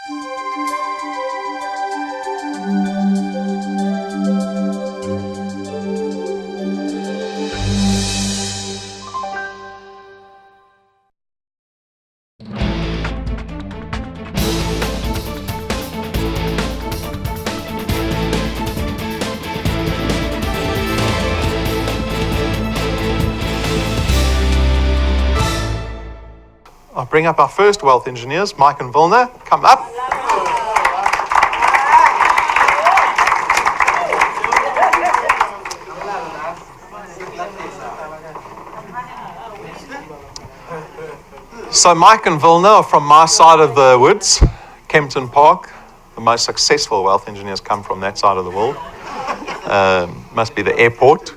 I'll bring up our first wealth engineers, Mike and Vulner. Come up. So Mike and Wilna are from my side of the woods, Kempton Park. The most successful wealth engineers come from that side of the world. Must be the airport.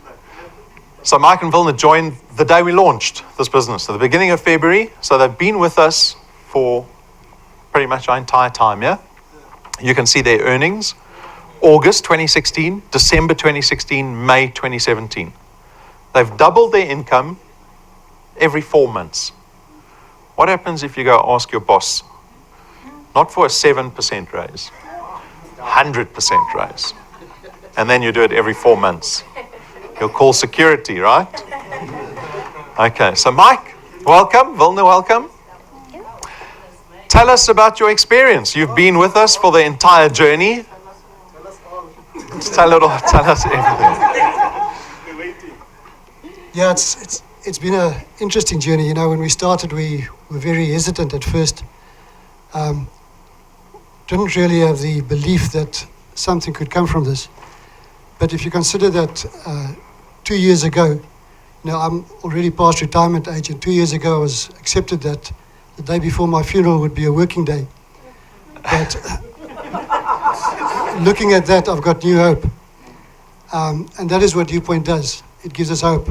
So Mike and Wilna joined the day we launched this business, at the beginning of February. So they've been with us for pretty much our entire time, yeah? You can see their earnings. August 2016, December 2016, May 2017. They've doubled their income every 4 months. What happens if you go ask your boss, not for a 7% raise, 100% raise, and then you do it every 4 months? You'll call security, right? Okay, so Mike, welcome. Vulner, welcome. Tell us about your experience. You've been with us for the entire journey. Tell us everything. Yeah, it's been an interesting journey. You know, when we started, we were very hesitant at first. Didn't really have the belief that something could come from this. But if you consider that 2 years ago, you know, I'm already past retirement age, and 2 years ago I was accepted that the day before my funeral would be a working day. But looking at that, I've got new hope. And that is what DuPont does. It gives us hope.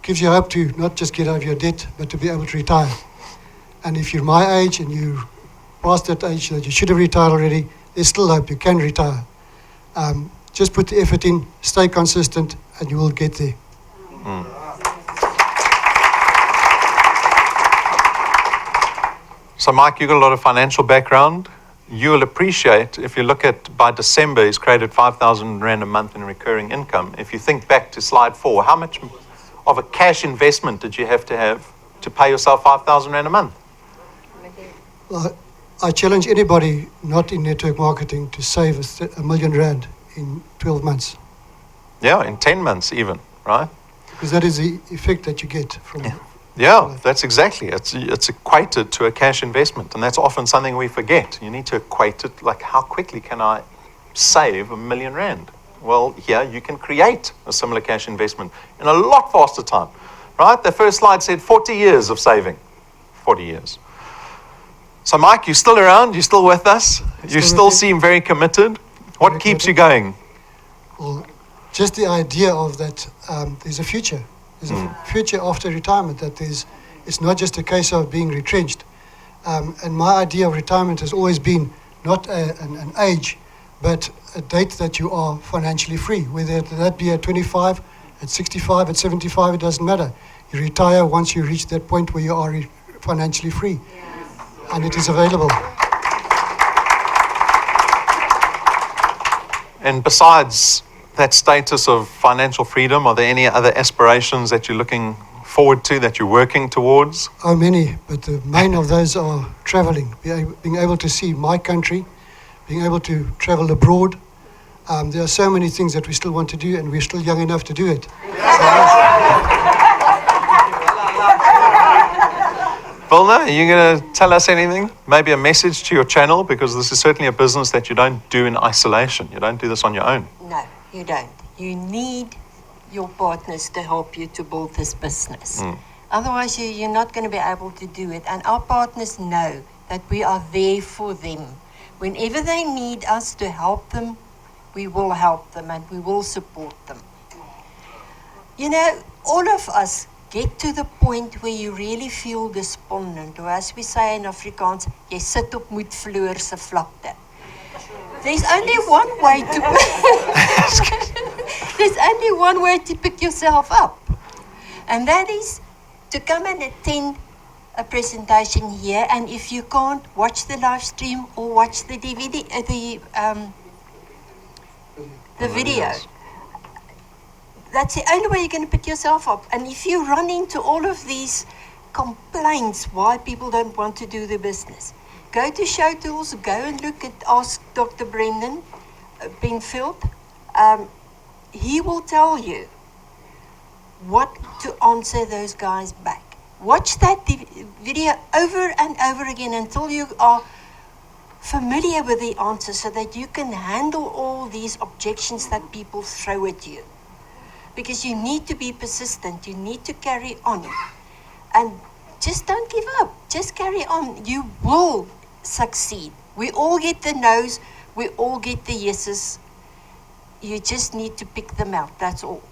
Gives you hope to not just get out of your debt, but to be able to retire. And if you're my age and you're past that age that you should have retired already, there's still hope. You can retire. Just put the effort in, stay consistent, and you will get there. Mm. So Mike, you've got a lot of financial background. You'll appreciate, if you look at, by December, he's created 5,000 Rand a month in recurring income. If you think back to slide 4, how much of a cash investment did you have to pay yourself 5,000 Rand a month? Well, I challenge anybody not in network marketing to save R1 million in 12 months. Yeah, in 10 months even, right? Because that is the effect that you get from it. Yeah, that's exactly. It's equated to a cash investment, and that's often something we forget. You need to equate it, like how quickly can I save R1 million? Well, here you can create a similar cash investment in a lot faster time, right? The first slide said 40 years of saving, 40 years. So Mike, you're still around, you're still with us, you still seem very committed. What keeps you going? Well, just the idea of that there's a future. There's a future after retirement, that it's not just a case of being retrenched. And my idea of retirement has always been not an age, but a date that you are financially free. Whether that be at 25, at 65, at 75, it doesn't matter. You retire once you reach that point where you are financially free. And it is available. And besides that status of financial freedom, are there any other aspirations that you're looking forward to, that you're working towards? Oh, many, but the main of those are traveling, being able to see my country, being able to travel abroad. There are so many things that we still want to do, and we're still young enough to do it. Vulner, are you going to tell us anything? Maybe a message to your channel, because this is certainly a business that you don't do in isolation. You don't do this on your own. No, you don't. You need your partners to help you to build this business. Otherwise, you're not going to be able to do it. And our partners know that we are there for them. Whenever they need us to help them, we will help them and we will support them. You know, all of us get to the point where you really feel despondent, or as we say in Afrikaans, jy sit op moedvloer se vlakte. There's only one way to there's only one way to pick yourself up, and that is to come and attend a presentation here, and if you can't, watch the live stream or watch the DVD, the video. That's the only way you're going to pick yourself up. And if you run into all of these complaints why people don't want to do the business, go to Show Tools, go and look at Ask Dr. Brendan Benfield. He will tell you what to answer those guys back. Watch that video over and over again until you are familiar with the answer, so that you can handle all these objections that people throw at you. Because you need to be persistent, you need to carry on. And just don't give up, just carry on. You will succeed. We all get the no's, we all get the yeses. You just need to pick them out, that's all.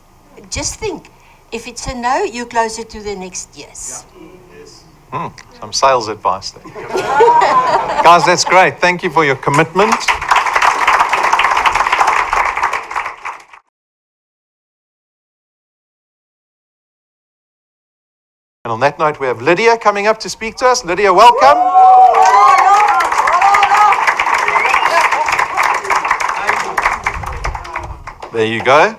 Just think, if it's a no, you're closer to the next yes. Some sales advice there. Guys, that's great. Thank you for your commitment. And on that note, we have Lydia coming up to speak to us. Lydia, welcome. There you go.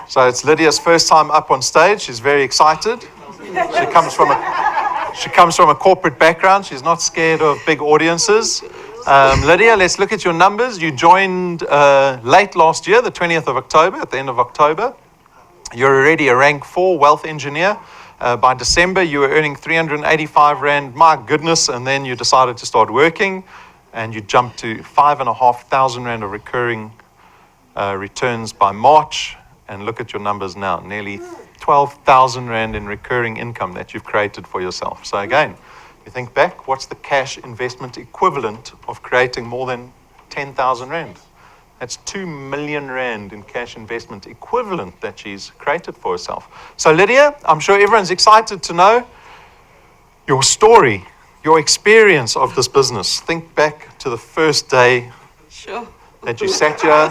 So it's Lydia's first time up on stage. She's very excited. She comes from a corporate background. She's not scared of big audiences. Lydia, let's look at your numbers. You joined late last year, the 20th of October, at the end of October. You're already a rank 4 wealth engineer. By December, you were earning 385 Rand. My goodness. And then you decided to start working, and you jumped to 5,500 Rand of recurring returns by March. And look at your numbers now, nearly 12,000 Rand in recurring income that you've created for yourself. So again, you think back, what's the cash investment equivalent of creating more than 10,000 Rand? That's 2 million Rand in cash investment equivalent that she's created for herself. So Lydia, I'm sure everyone's excited to know your story, your experience of this business. Think back to the first day that you sat here,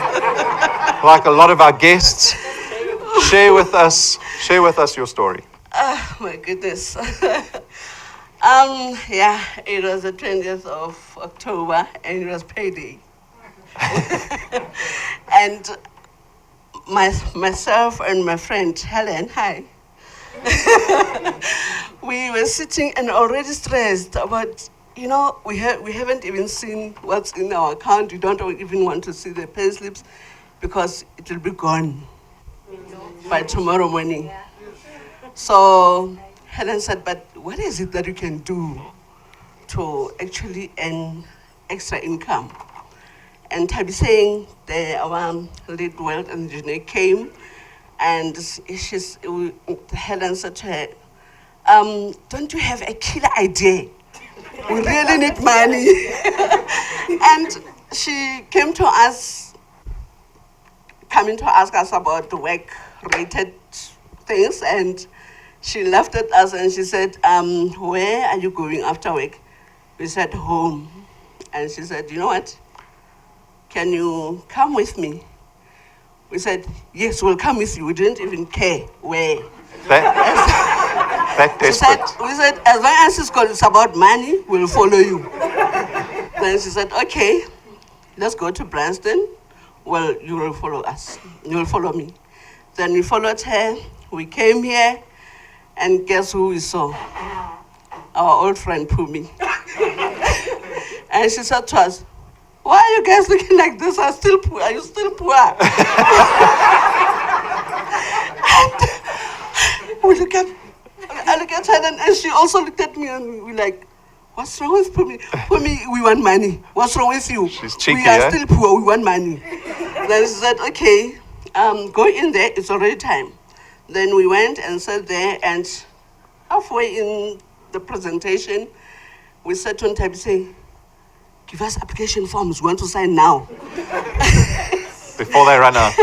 like a lot of our guests. Share with us your story. Oh my goodness. It was the 20th of October and it was payday. And myself and my friend Helen, hi. We were sitting and already stressed about, we haven't even seen what's in our account. We don't even want to see the pay slips because it will be gone by tomorrow morning. Yeah. So Helen said, but what is it that you can do to actually earn extra income? And Tabi saying, our lead wealth engineer came, and Helen said to her, don't you have a killer idea? We really need money. And she came to us, coming to ask us about the work-related things, and she laughed at us and she said, where are you going after work? We said, home. And she said, you know what? Can you come with me? We said, yes, we'll come with you. We didn't even care where. That desperate. We said, as long as it's about money, we'll follow you. Then she said, okay, let's go to Branston. Well, you will follow us. You will follow me. Then we followed her. We came here, and guess who we saw? Our old friend Pumi. And she said to us, why are you guys looking like this? Are you still poor? And I look at her, and she also looked at me, and we're like, what's wrong with Pumi? Pumi, we want money. What's wrong with you? She's cheeky, we are still poor, we want money. Then she said, okay, go in there, it's already time. Then we went and sat there, and halfway in the presentation, we sat on Tabi saying, give us application forms, we want to sign now. Before they run out.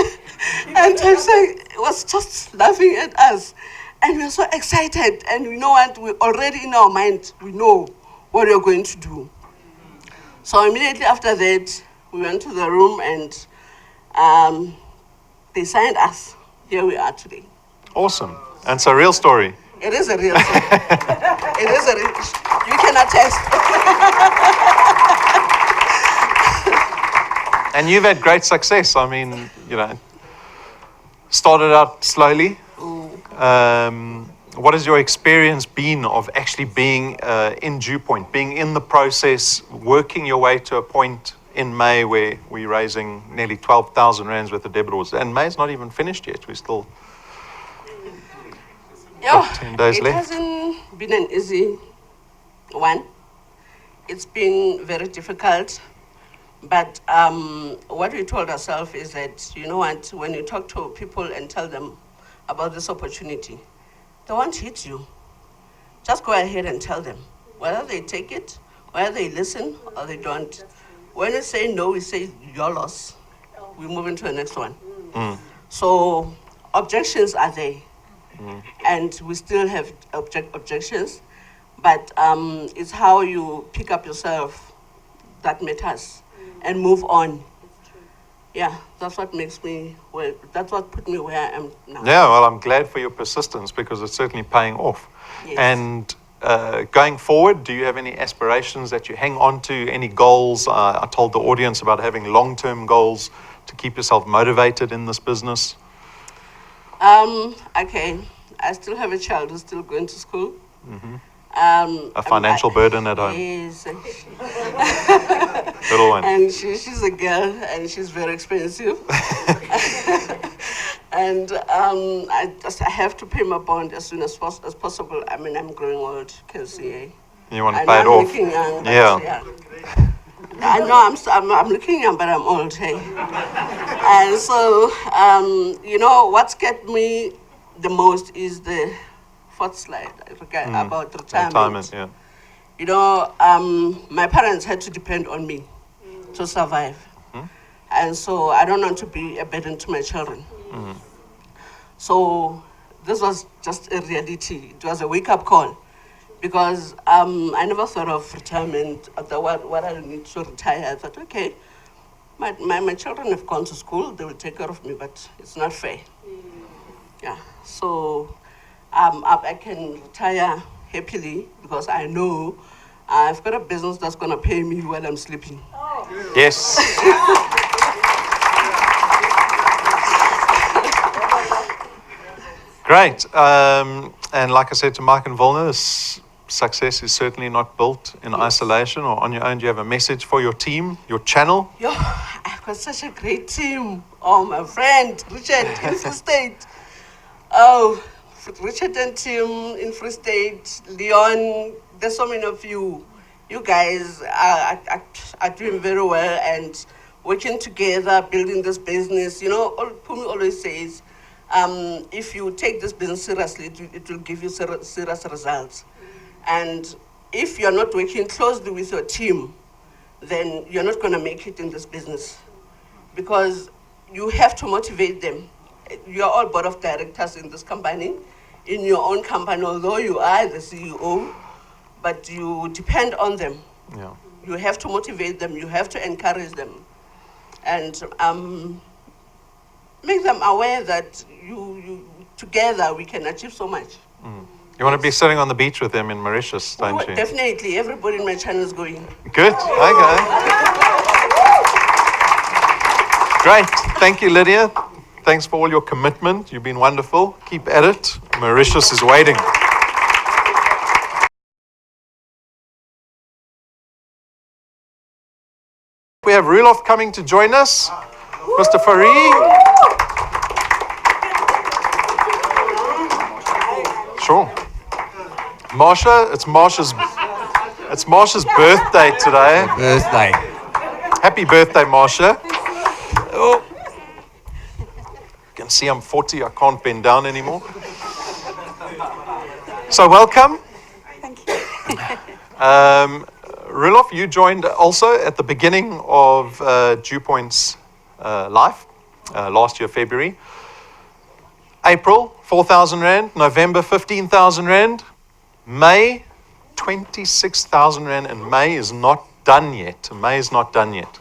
And Tabi was just laughing at us. And we were so excited, and you know what, we already in our mind, we know what we're going to do. So immediately after that, we went to the room and they signed us. Here we are today. Awesome. And it's a real story. It is a real thing. It is a real, you can attest. And you've had great success. I mean, started out slowly. What has your experience been of actually being in Dew Point, being in the process, working your way to a point in May where we're raising nearly 12,000 rands worth of debit orders? And May's not even finished yet. We're still got 10 days left. It hasn't been an easy one. It's been very difficult. But what we told ourselves is that, you know what, when you talk to people and tell them about this opportunity, they won't hit you. Just go ahead and tell them. Whether they take it, whether they listen or they don't. When we say no, we say your loss. We move into the next one. So objections are there. And we still have objections. But it's how you pick up yourself that matters and move on. Yeah, that's what makes me, that's what put me where I am now. Yeah, well, I'm glad for your persistence because it's certainly paying off. Yes. And going forward, do you have any aspirations that you hang on to, any goals? I told the audience about having long-term goals to keep yourself motivated in this business. Okay, I still have a child who's still going to school. A financial burden at home. Yes. Little one. And she's a girl and she's very expensive. And I have to pay my bond as soon as possible. I mean, I'm growing old, can see. You want to I pay it know I'm off? looking young, but Yeah. I know I'm looking young, but I'm old, hey. And so, you know, what scared me the most is the fourth slide about retirement. Yeah. You know, my parents had to depend on me to survive. And so I don't want to be a burden to my children. So this was just a reality. It was a wake-up call because I never thought of retirement, what I need to retire. I thought, okay, my children have gone to school, they will take care of me, but it's not fair. Yeah, so I can retire happily because I know I've got a business that's going to pay me while I'm sleeping. Yes. Great. And like I said to Mike and Vulner, this success is certainly not built in isolation or on your own. Do you have a message for your team, your channel? Yo, I've got such a great team. Oh, my friend, Richard in Free State. Oh, Richard and team in Free State, Leon, there's so many of you. You guys are doing very well and working together, building this business. You know, Pumi always says, if you take this business seriously, it will give you serious results. And if you're not working closely with your team, then you're not going to make it in this business because you have to motivate them. You're all board of directors in this company, in your own company, although you are the CEO, but you depend on them. Yeah. You have to motivate them, you have to encourage them, and make them aware that you together we can achieve so much. You want to be sitting on the beach with them in Mauritius, don't you? Definitely, everybody in my channel is going. Good. Okay. Great. Thank you, Lydia. Thanks for all your commitment. You've been wonderful. Keep at it. Mauritius is waiting. We have Roelof coming to join us. Mr. Faurie. Sure. Marsha, it's Marsha's birthday today. Birthday. Happy birthday, Marsha. Oh. You can see I'm 40, I can't bend down anymore. So welcome. Thank you. Roelof, you joined also at the beginning of Dew Point's life, last year, February. April, 4,000 Rand. November, 15,000 Rand. May, 26,000 Rand. And May is not done yet. May is not done yet.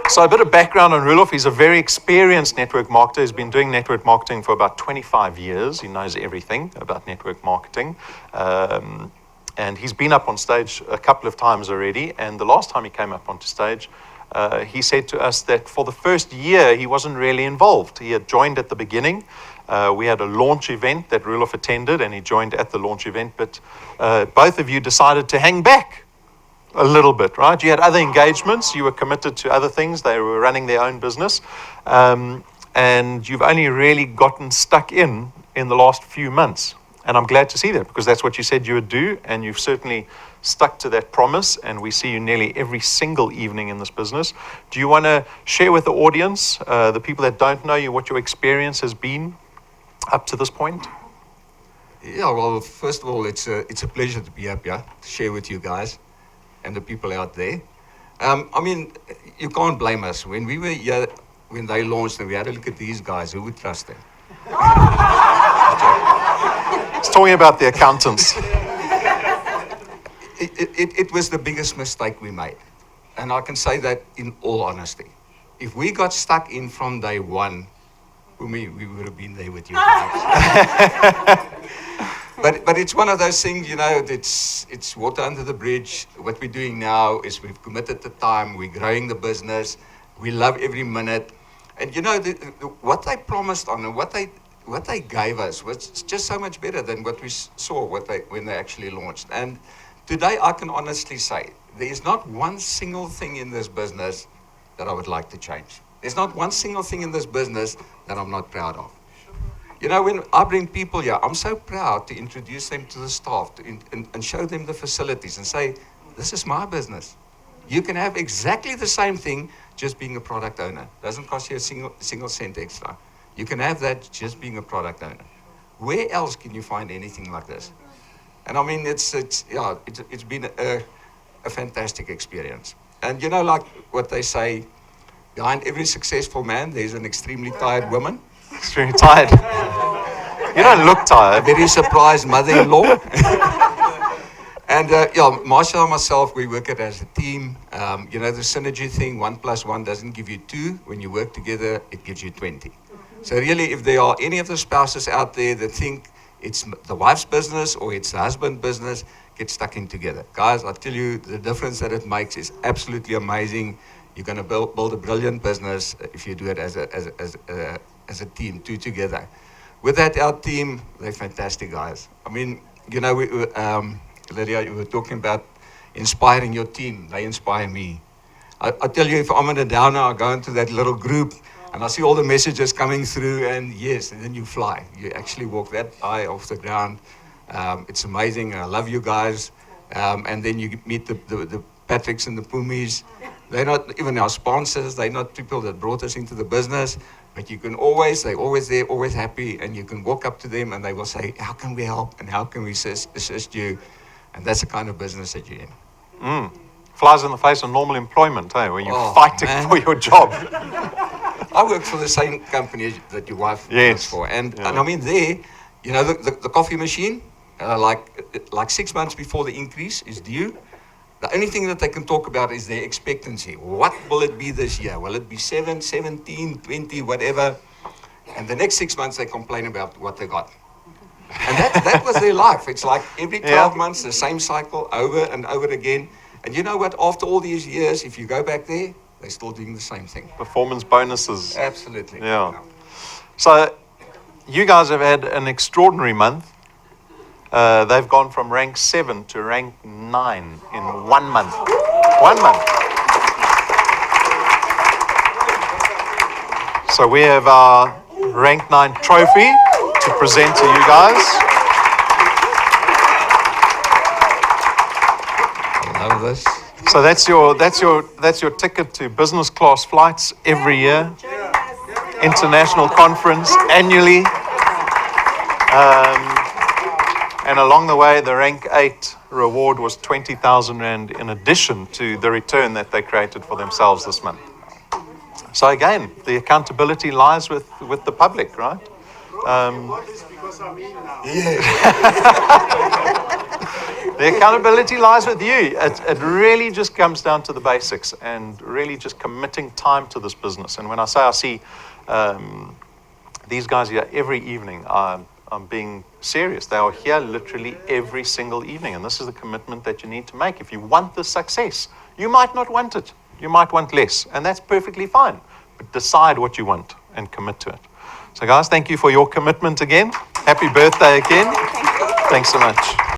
So a bit of background on Roelof. He's a very experienced network marketer. He's been doing network marketing for about 25 years. He knows everything about network marketing. And he's been up on stage a couple of times already. And the last time he came up onto stage, he said to us that for the first year, he wasn't really involved. He had joined at the beginning. We had a launch event that Roelof attended, and he joined at the launch event. But both of you decided to hang back a little bit, right? You had other engagements. You were committed to other things. They were running their own business. And you've only really gotten stuck in the last few months. And I'm glad to see that, because that's what you said you would do. And you've certainly stuck to that promise. And we see you nearly every single evening in this business. Do you want to share with the audience, the people that don't know you, what your experience has been up to this point? Yeah, well, first of all, it's a pleasure to be up here to share with you guys and the people out there. I mean, you can't blame us. When we were here, when they launched and we had to look at these guys, who would trust them? It's talking about the accountants. It was the biggest mistake we made. And I can say that in all honesty. If we got stuck in from day one, we would have been there with you guys. But it's one of those things, you know, it's water under the bridge. What we're doing now is we've committed the time, we're growing the business, we love every minute. And you know, what they promised on and what they gave us was just so much better than what we saw when they actually launched. And today I can honestly say, there is not one single thing in this business that I would like to change. There's not one single thing in this business that I'm not proud of. You know, when I bring people here, I'm so proud to introduce them to the staff and show them the facilities and say, this is my business. You can have exactly the same thing just being a product owner. Doesn't cost you a single cent extra. You can have that just being a product owner. Where else can you find anything like this? And I mean, it's been a fantastic experience. And you know, like what they say, behind every successful man, there's an extremely tired woman. Extremely tired. You don't look tired. A very surprised mother-in-law. And Marsha and myself, we work it as a team. You know, the synergy thing, 1 + 1 doesn't give you 2. When you work together, it gives you 20. So really, if there are any of the spouses out there that think it's the wife's business or it's the husband's business, get stuck in together. Guys, I tell you, the difference that it makes is absolutely amazing. You're going to build a brilliant business if you do it as a team, two together. With that, our team, they're fantastic guys. I mean, you know, Lydia, you were talking about inspiring your team. They inspire me. I tell you, if I'm in a downer, I go into that little group and I see all the messages coming through, and yes, and then you fly. You actually walk that high off the ground. It's amazing. I love you guys. And then you meet the Patricks and the Pumis. They're not even our sponsors. They're not people that brought us into the business. But you can they're always there, always happy. And you can walk up to them and they will say, how can we help? And how can we assist you? And that's the kind of business that you're in. Flies in the face of normal employment, hey, where you're fighting for your job. I work for the same company that your wife works for. And I mean, there, you know, the coffee machine, like 6 months before the increase is due, the only thing that they can talk about is their expectancy. What will it be this year? Will it be 7, 17, 20, whatever? And the next 6 months, they complain about what they got. And that was their life. It's like every 12 months, the same cycle over and over again. And you know what? After all these years, if you go back there, they're still doing the same thing. Performance bonuses. Absolutely. Yeah. So you guys have had an extraordinary month. They've gone from rank 7 to rank 9 in 1 month. 1 month. So we have our rank 9 trophy to present to you guys. I love this. So that's your ticket to business class flights every year. International conference annually. And along the way, the rank 8 reward was 20,000 Rand in addition to the return that they created for themselves this month. So again, the accountability lies with the public, right? The accountability lies with you. It really just comes down to the basics and really just committing time to this business. And when I say I see these guys here every evening, I'm being serious. They are here literally every single evening. And this is the commitment that you need to make. If you want the success, you might not want it. You might want less. And that's perfectly fine. But decide what you want and commit to it. So guys, thank you for your commitment again. Happy birthday again. Thanks so much.